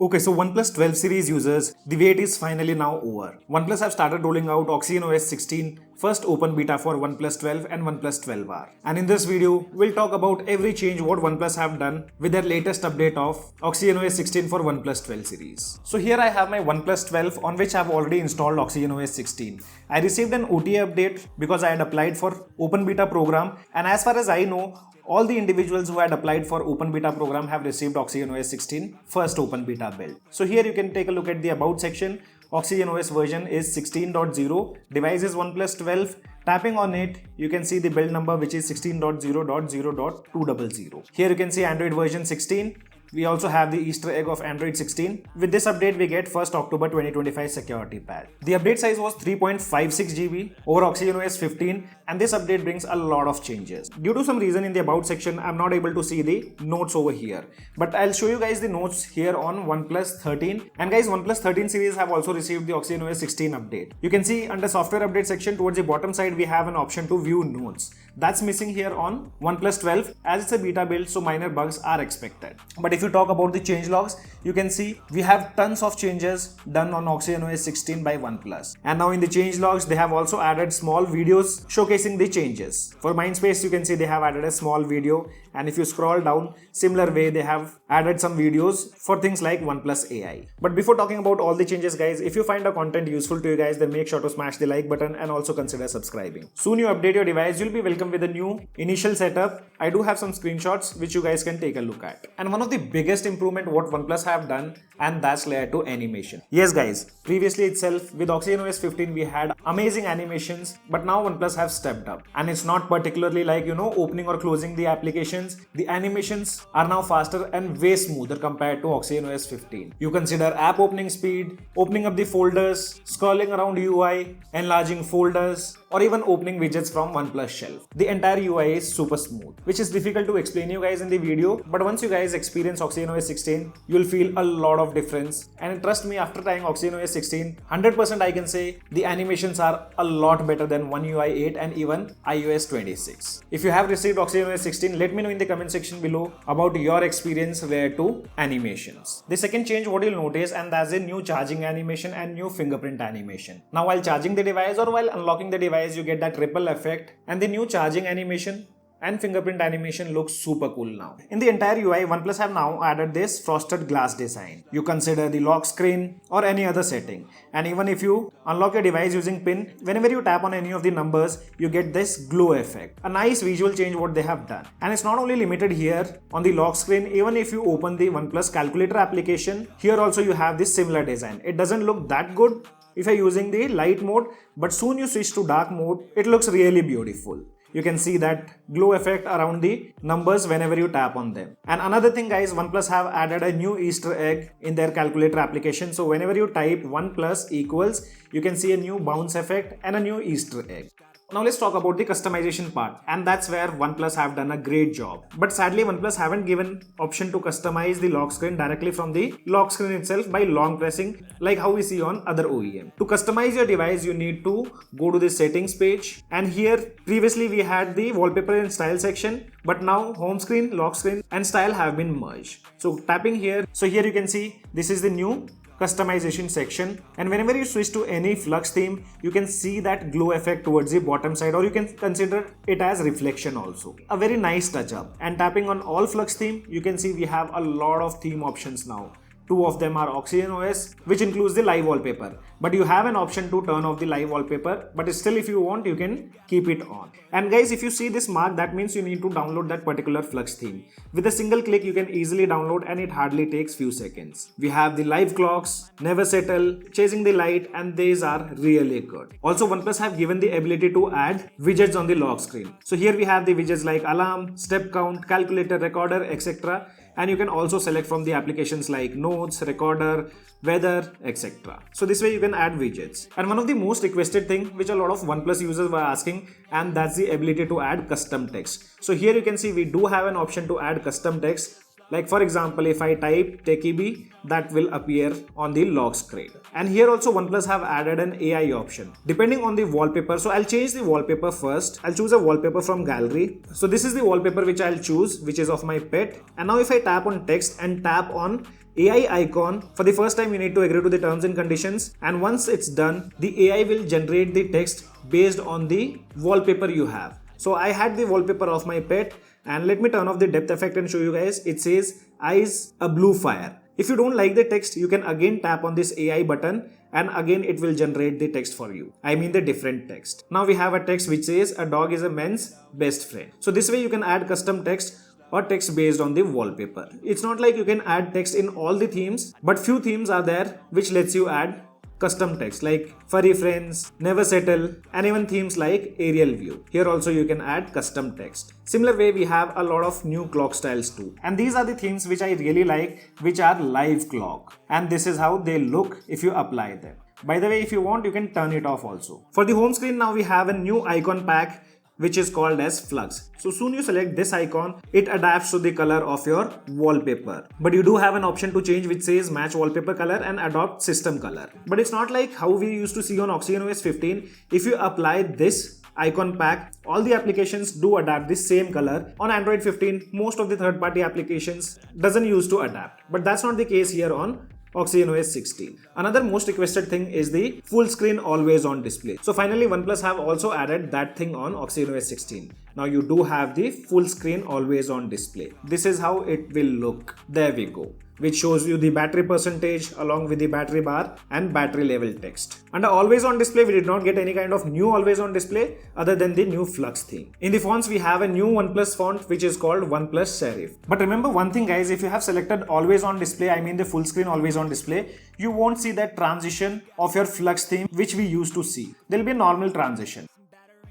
Okay, so OnePlus 12 series users, the wait is finally now over. OnePlus have started rolling out OxygenOS 16, first open beta for OnePlus 12 and OnePlus 12R. And in this video, we'll talk about every change what OnePlus have done with their latest update of OxygenOS 16 for OnePlus 12 series. So here I have my OnePlus 12 on which I've already installed OxygenOS 16. I received an OTA update because I had applied for open beta program, and as far as I know, all the individuals who had applied for open beta program have received OxygenOS 16 first open beta build. So here you can take a look at the about section. OxygenOS version is 16.0, device is OnePlus 12. Tapping on it, you can see the build number which is 16.0.0.200. Here you can see Android version 16. We also have the Easter egg of Android 16. With this update, we get 1st October 2025 security patch. The update size was 3.56 GB over OxygenOS 15, and this update brings a lot of changes. Due to some reason in the about section, I'm not able to see the notes over here. But I'll show you guys the notes here on OnePlus 13. And guys, OnePlus 13 series have also received the OxygenOS 16 update. You can see under software update section towards the bottom side, we have an option to view notes. That's missing here on OnePlus 12 as it's a beta build, so minor bugs are expected. But if you talk about the changelogs, you can see we have tons of changes done on OxygenOS 16 by OnePlus. And now in the changelogs, they have also added small videos showcasing the changes. For Mindspace, you can see they have added a small video, and if you scroll down, similar way they have added some videos for things like OnePlus AI. But before talking about all the changes, guys, if you find the content useful to you guys, then make sure to smash the like button and also consider subscribing. Soon you update your device, you'll be welcome with a new initial setup. I do have some screenshots which you guys can take a look at. And one of the biggest improvement what OnePlus have done, and that's layer 2 animation. Yes guys, previously itself with OxygenOS 15 we had amazing animations, but now OnePlus have stepped up, and it's not particularly like opening or closing the applications. The animations are now faster and way smoother compared to OxygenOS 15. You consider app opening speed, opening up the folders, scrolling around UI, enlarging folders, or even opening widgets from OnePlus shelf. The entire UI is super smooth, which is difficult to explain you guys in the video, but once you guys experience OxygenOS 16, you'll feel a lot of difference. And trust me, after trying OxygenOS 16, 100% I can say the animations are a lot better than One UI 8 and even iOS 26. If you have received OxygenOS 16, let me know in the comment section below about your experience related to animations. The second change what you'll notice, and that's a new charging animation and new fingerprint animation. Now while charging the device or while unlocking the device, you get that ripple effect, and the new charging animation and fingerprint animation looks super cool now. In the entire UI, OnePlus have now added this frosted glass design. You consider the lock screen or any other setting, and even if you unlock your device using PIN, whenever you tap on any of the numbers, you get this glow effect. A nice visual change what they have done. And it's not only limited here on the lock screen, even if you open the OnePlus calculator application, here also you have this similar design. It doesn't look that good if you're using the light mode, but soon you switch to dark mode, it looks really beautiful. You can see that glow effect around the numbers whenever you tap on them. And another thing guys, OnePlus have added a new Easter egg in their calculator application. So whenever you type 1 plus equals, you can see a new bounce effect and a new Easter egg. Now let's talk about the customization part, and that's where OnePlus have done a great job. But sadly, OnePlus haven't given option to customize the lock screen directly from the lock screen itself by long pressing like how we see on other OEM. To customize your device, you need to go to the settings page, and here previously we had the wallpaper and style section, but now home screen, lock screen and style have been merged. So tapping here, so here you can see this is the new customization section, and whenever you switch to any flux theme, you can see that glow effect towards the bottom side, or you can consider it as reflection also. A very nice touch up. And tapping on all flux theme, you can see we have a lot of theme options now. Two of them are OxygenOS, which includes the live wallpaper, but you have an option to turn off the live wallpaper, but still if you want, you can keep it on. And guys, if you see this mark, that means you need to download that particular flux theme. With a single click, you can easily download, and it hardly takes few seconds. We have the live clocks, never settle, chasing the light, and these are really good. Also, OnePlus have given the ability to add widgets on the lock screen. So here we have the widgets like alarm, step count, calculator, recorder, etc. And you can also select from the applications like notes, recorder, weather, etc. So this way you can add widgets. And one of the most requested thing which a lot of OnePlus users were asking, and that's the ability to add custom text. So here you can see we do have an option to add custom text. Like for example, if I type TechiBee, that will appear on the lock screen. And here also OnePlus have added an AI option depending on the wallpaper. So I'll change the wallpaper first. I'll choose a wallpaper from gallery. So this is the wallpaper which I'll choose, which is of my pet. And now if I tap on text and tap on AI icon, for the first time you need to agree to the terms and conditions, and once it's done, the AI will generate the text based on the wallpaper you have. So I had the wallpaper of my pet, and let me turn off the depth effect and show you guys. It says eyes a blue fire. If you don't like the text, you can again tap on this AI button and again it will generate the text for you. I mean the different text. Now we have a text which says a dog is a man's best friend. So this way you can add custom text or text based on the wallpaper. It's not like you can add text in all the themes, but few themes are there which lets you add custom text like furry friends, never settle, and even themes like aerial view. Here also you can add custom text. Similar way we have a lot of new clock styles too. And these are the themes which I really like, which are live clock. And this is how they look if you apply them. By the way, if you want, you can turn it off also. For the home screen now we have a new icon pack which is called as flux. So soon you select this icon, it adapts to the color of your wallpaper. But you do have an option to change which says match wallpaper color and adopt system color. But it's not like how we used to see on OxygenOS 15. If you apply this icon pack, all the applications do adapt the same color. On Android 15, most of the third-party applications doesn't use to adapt. But that's not the case here on OxygenOS 16. Another most requested thing is the full screen always on display. So finally OnePlus have also added that thing on OxygenOS 16. Now you do have the full screen always on display. This is how it will look. There we go. Which shows you the battery percentage along with the battery bar and battery level text. Under always on display, we did not get any kind of new always on display other than the new Flux theme. In the fonts, we have a new OnePlus font which is called OnePlus Serif. But remember one thing guys, if you have selected always on display, I mean the full screen always on display, you won't see that transition of your Flux theme which we used to see. There will be a normal transition.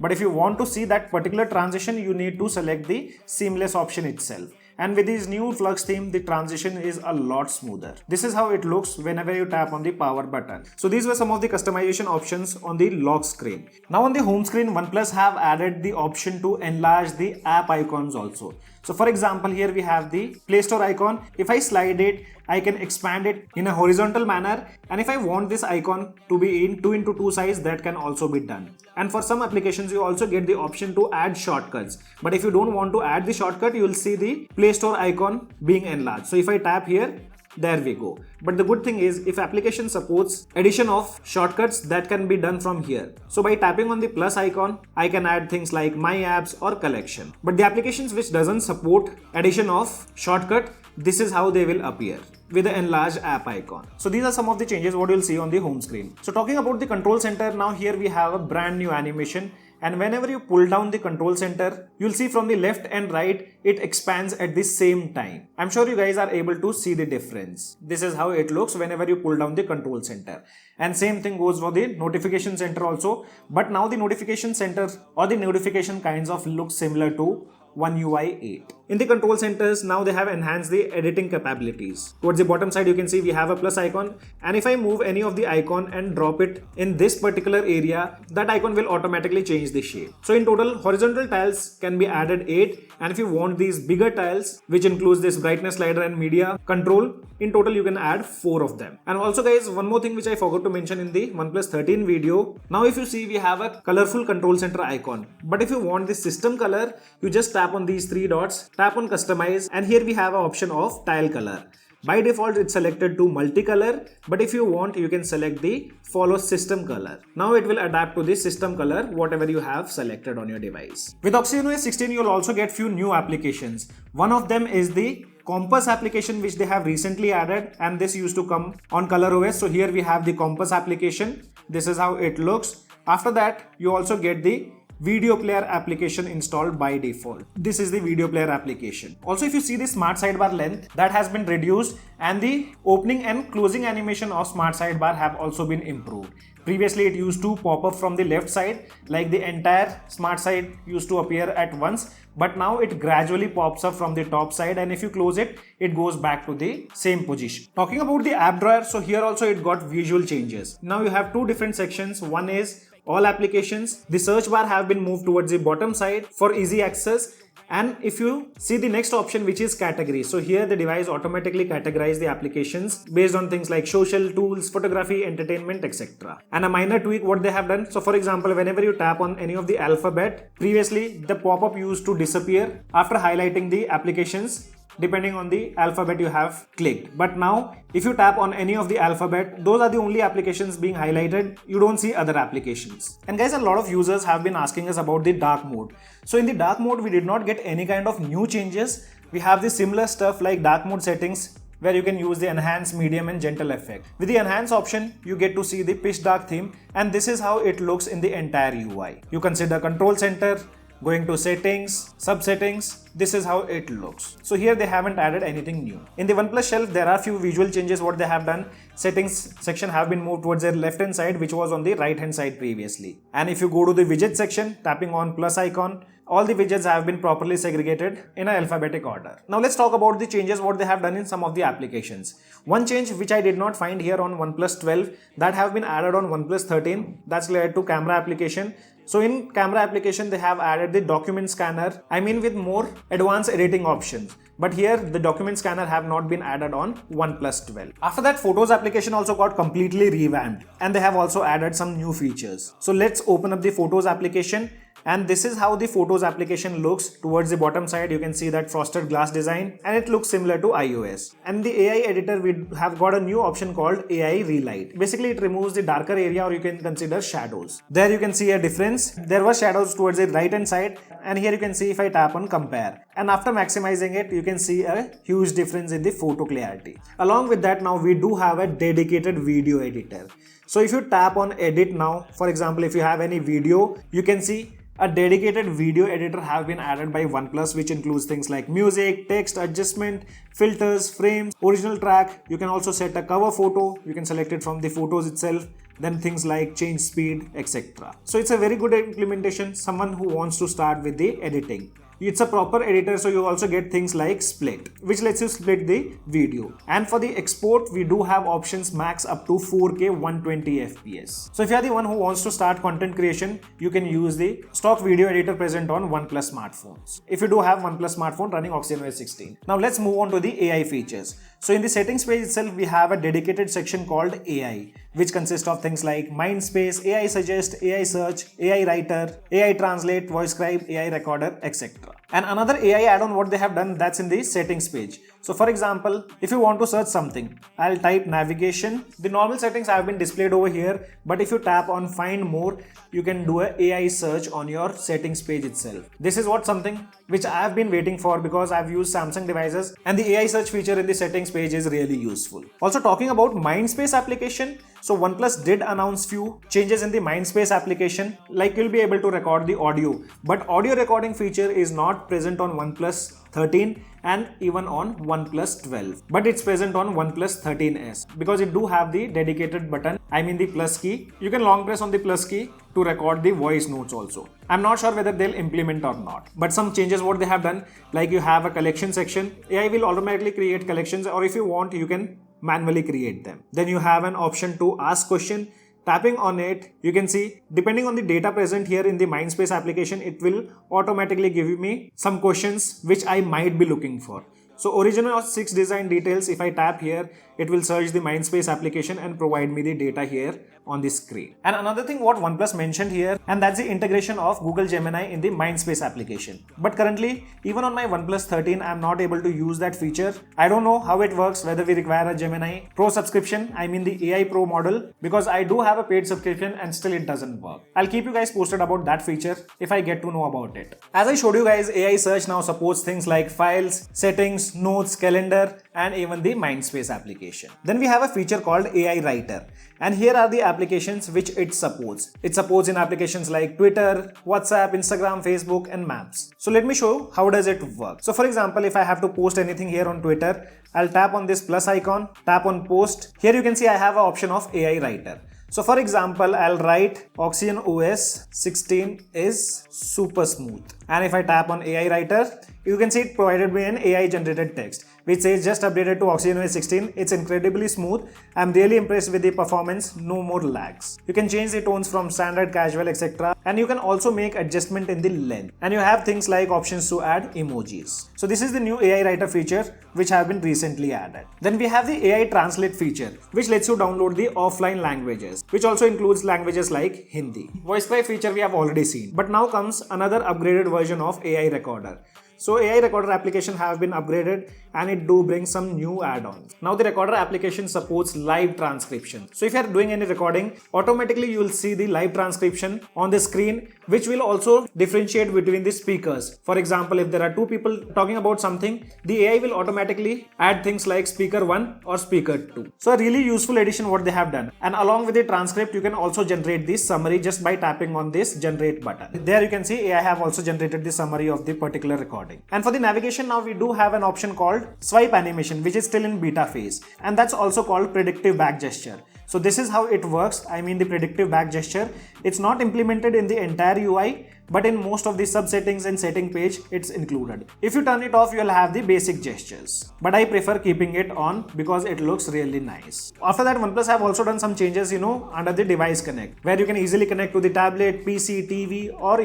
But if you want to see that particular transition, you need to select the seamless option itself. And with this new Flux theme, the transition is a lot smoother. This is how it looks whenever you tap on the power button. So these were some of the customization options on the lock screen. Now on the home screen, OnePlus have added the option to enlarge the app icons also. So for example, here we have the Play Store icon. If I slide it, I can expand it in a horizontal manner. And if I want this icon to be in 2x2 size, that can also be done. And for some applications, you also get the option to add shortcuts. But if you don't want to add the shortcut, you will see the Play Store icon being enlarged. So if I tap here, there we go. But the good thing is, if application supports addition of shortcuts, that can be done from here. So by tapping on the plus icon, I can add things like my apps or collection. But the applications which doesn't support addition of shortcut, this is how they will appear with the enlarged app icon. So these are some of the changes what you'll see on the home screen. So talking about the control center, now here we have a brand new animation. And whenever you pull down the control center, you'll see from the left and right, it expands at the same time. I'm sure you guys are able to see the difference. This is how it looks whenever you pull down the control center. And same thing goes for the notification center also. But now the notification center or the notification kinds of look similar to One UI 8. In the control centers, now they have enhanced the editing capabilities. Towards the bottom side, you can see we have a plus icon. And if I move any of the icon and drop it in this particular area, that icon will automatically change the shape. So in total, horizontal tiles can be added 8. And if you want these bigger tiles, which includes this brightness slider and media control, in total you can add 4 of them. And also guys, one more thing which I forgot to mention in the OnePlus 13 video. Now if you see, we have a colorful control center icon. But if you want the system color, you just tap on these 3 dots, tap on customize, and here we have an option of tile color. By default, it's selected to multicolor, but if you want, you can select the follow system color. Now it will adapt to the system color, whatever you have selected on your device. With OxygenOS 16, you'll also get few new applications. One of them is the Compass application which they have recently added, and this used to come on ColourOS. So here we have the Compass application. This is how it looks. After that, you also get the video player application installed by default. This is the video player application. Also, if you see the smart sidebar length, that has been reduced, and the opening and closing animation of smart sidebar have also been improved. Previously, it used to pop up from the left side, like the entire smart side used to appear at once, but now it gradually pops up from the top side, and if you close it, it goes back to the same position. Talking about the app drawer, so here also it got visual changes. Now you have 2 different sections. One is all applications. The search bar have been moved towards the bottom side for easy access. And if you see the next option, which is categories, so here the device automatically categorizes the applications based on things like social, tools, photography, entertainment, etc. And a minor tweak what they have done. So for example, whenever you tap on any of the alphabet, previously the pop-up used to disappear after highlighting the applications. depending on the alphabet you have clicked. But now if you tap on any of the alphabet, those are the only applications being highlighted. You don't see other applications. And guys, a lot of users have been asking us about the dark mode. So in the dark mode, we did not get any kind of new changes. We have the similar stuff like dark mode settings, where you can use the enhance, medium and gentle effect. With the enhance option, you get to see the pitch dark theme, and this is how it looks in the entire UI. You consider control center, going to settings, sub-settings, this is how it looks. So here they haven't added anything new. In the OnePlus shelf, there are few visual changes what they have done. Settings section have been moved towards the left hand side, which was on the right hand side previously. And if you go to the widget section, tapping on plus icon, all the widgets have been properly segregated in an alphabetic order. Now let's talk about the changes what they have done in some of the applications. One change which I did not find here on OnePlus 12 that have been added on OnePlus 13, that's related to camera application. So in camera application, they have added the document scanner, with more advanced editing options. But here the document scanner have not been added on OnePlus 12. After that, Photos application also got completely revamped, and they have also added some new features. So let's open up the Photos application. And this is how the Photos application looks. Towards the bottom side, you can see that frosted glass design, and it looks similar to iOS. And the AI editor, we have got a new option called AI Relight. Basically, it removes the darker area, or you can consider shadows. There you can see a difference. There were shadows towards the right hand side, and here you can see if I tap on compare. And after maximizing it, you can see a huge difference in the photo clarity. Along with that, now we do have a dedicated video editor. So if you tap on edit now, for example, if you have any video, you can see a dedicated video editor have been added by OnePlus, which includes things like music, text adjustment, filters, frames, original track. You can also set a cover photo. You can select it from the photos itself. Then things like change speed, etc. So it's a very good implementation. Someone who wants to start with the editing. It's a proper editor, so you also get things like split, which lets you split the video. And for the export, we do have options max up to 4K 120 FPS. So if you are the one who wants to start content creation, you can use the stock video editor present on OnePlus smartphones. If you do have OnePlus smartphone running OxygenOS 16. Now let's move on to the AI features. So in the settings page itself, we have a dedicated section called AI, which consists of things like Mindspace, AI Suggest, AI Search, AI Writer, AI Translate, Voice Scribe, AI Recorder, etc. And another AI add-on what they have done, that's in the settings page. So for example, if you want to search something, I'll type navigation. The normal settings have been displayed over here, but if you tap on find more, you can do a AI search on your settings page itself. This is what something which I have been waiting for because I've used Samsung devices, and the AI search feature in the settings page is really useful. Also talking about Mindspace application, so OnePlus did announce few changes in the Mindspace application, like you'll be able to record the audio, but audio recording feature is not present on OnePlus 13 and even on OnePlus 12, but it's present on OnePlus 13s because it do have the dedicated button, the plus key. You can long press on the plus key to record the voice notes also. I'm not sure whether they'll implement or not, but some changes what they have done, like you have a collection section. AI will automatically create collections, or if you want, you can manually create them. Then you have an option to ask question. Tapping on it, you can see depending on the data present here in the Mindspace application, it will automatically give me some questions which I might be looking for. So OriginOS 6 design details, if I tap here, it will search the Mindspace application and provide me the data here on the screen. And another thing what OnePlus mentioned here, and that's the integration of Google Gemini in the Mindspace application. But currently, even on my OnePlus 13, I'm not able to use that feature. I don't know how it works, whether we require a Gemini Pro subscription, the AI Pro model, because I do have a paid subscription and still it doesn't work. I'll keep you guys posted about that feature if I get to know about it. As I showed you guys, AI search now supports things like files, settings, notes, calendar, and even the Mindspace application. Then we have a feature called AI Writer, and here are the applications which it supports. It supports in applications like Twitter, WhatsApp, Instagram, Facebook, and Maps. So let me show how does it work. So for example, if I have to post anything here on Twitter, I'll tap on this plus icon, tap on post. Here you can see I have an option of AI Writer. So for example, I'll write OxygenOS 16 is super smooth. And if I tap on AI Writer, you can see it provided me an AI generated text, which says just updated to OxygenOS 16. It's incredibly smooth. I'm really impressed with the performance, no more lags. You can change the tones from standard, casual, etc. And you can also make adjustment in the length. And you have things like options to add emojis. So this is the new AI Writer feature which have been recently added. Then we have the AI Translate feature, which lets you download the offline languages, which also includes languages like Hindi. Voice Scribe feature we have already seen, but now comes another upgraded version of AI Recorder. So AI recorder application have been upgraded and it do bring some new add-ons. Now the recorder application supports live transcription. So if you are doing any recording, automatically you will see the live transcription on the screen, which will also differentiate between the speakers. For example, if there are two people talking about something, the AI will automatically add things like speaker 1 or speaker 2. So a really useful addition what they have done. And along with the transcript, you can also generate this summary just by tapping on this generate button. There you can see AI have also generated the summary of the particular recording. And for the navigation, now we do have an option called swipe animation, which is still in beta phase, and that's also called predictive back gesture. So this is how it works. I mean the predictive back gesture. It's not implemented in the entire UI, but in most of the subsettings and setting page, it's included. If you turn it off, you'll have the basic gestures. But I prefer keeping it on because it looks really nice. After that, OnePlus have also done some changes, under the device connect, where you can easily connect to the tablet, PC, TV, or,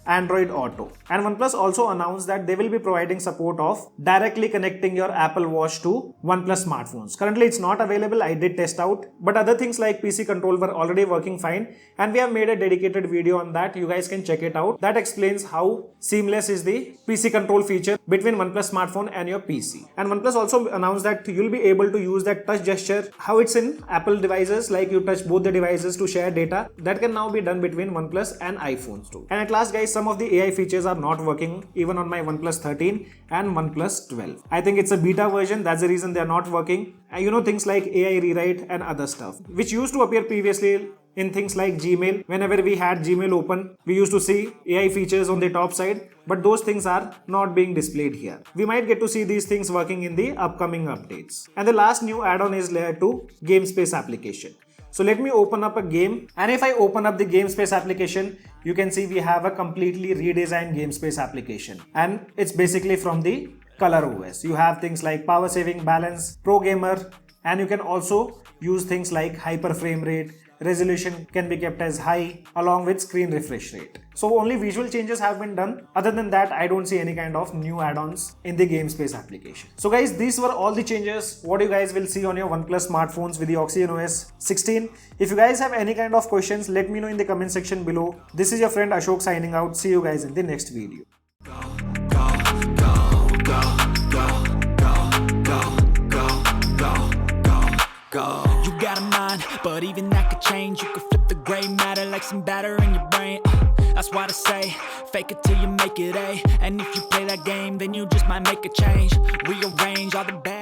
Android Auto. And OnePlus also announced that they will be providing support of directly connecting your Apple Watch to OnePlus smartphones. Currently, it's not available. I did test out, but other things like PC control were already working fine. And we have made a dedicated video on that. You guys can check it out. That explains how seamless is the PC control feature between OnePlus smartphone and your PC. And OnePlus also announced that you'll be able to use that touch gesture, how it's in Apple devices, like you touch both the devices to share data. That can now be done between OnePlus and iPhones too. And at last, guys, some of the AI features are not working even on my OnePlus 13 and OnePlus 12. I think it's a beta version. That's the reason they're not working. And things like AI rewrite and other stuff, which used to appear previously in things like Gmail. Whenever we had Gmail open, we used to see AI features on the top side, but those things are not being displayed here. We might get to see these things working in the upcoming updates. And the last new add-on is Layer 2 Game Space application. So let me open up a game, and if I open up the Game Space application, you can see we have a completely redesigned Game Space application, and it's basically from the ColourOS. You have things like power saving, balance, pro gamer, and you can also use things like hyper frame rate, resolution can be kept as high, along with screen refresh rate. So only visual changes have been done. Other than that, I don't see any kind of new add-ons in the Game Space application. So guys, these were all the changes what you guys will see on your OnePlus smartphones with the OxygenOS 16. If you guys have any kind of questions, let me know in the comment section below. This is your friend Ashok signing out. See you guys in the next video. You got a mind, but even that could change. You could flip the gray matter like some batter in your brain. That's why I say, fake it till you make it A. And if you play that game, then you just might make a change. Rearrange all the bad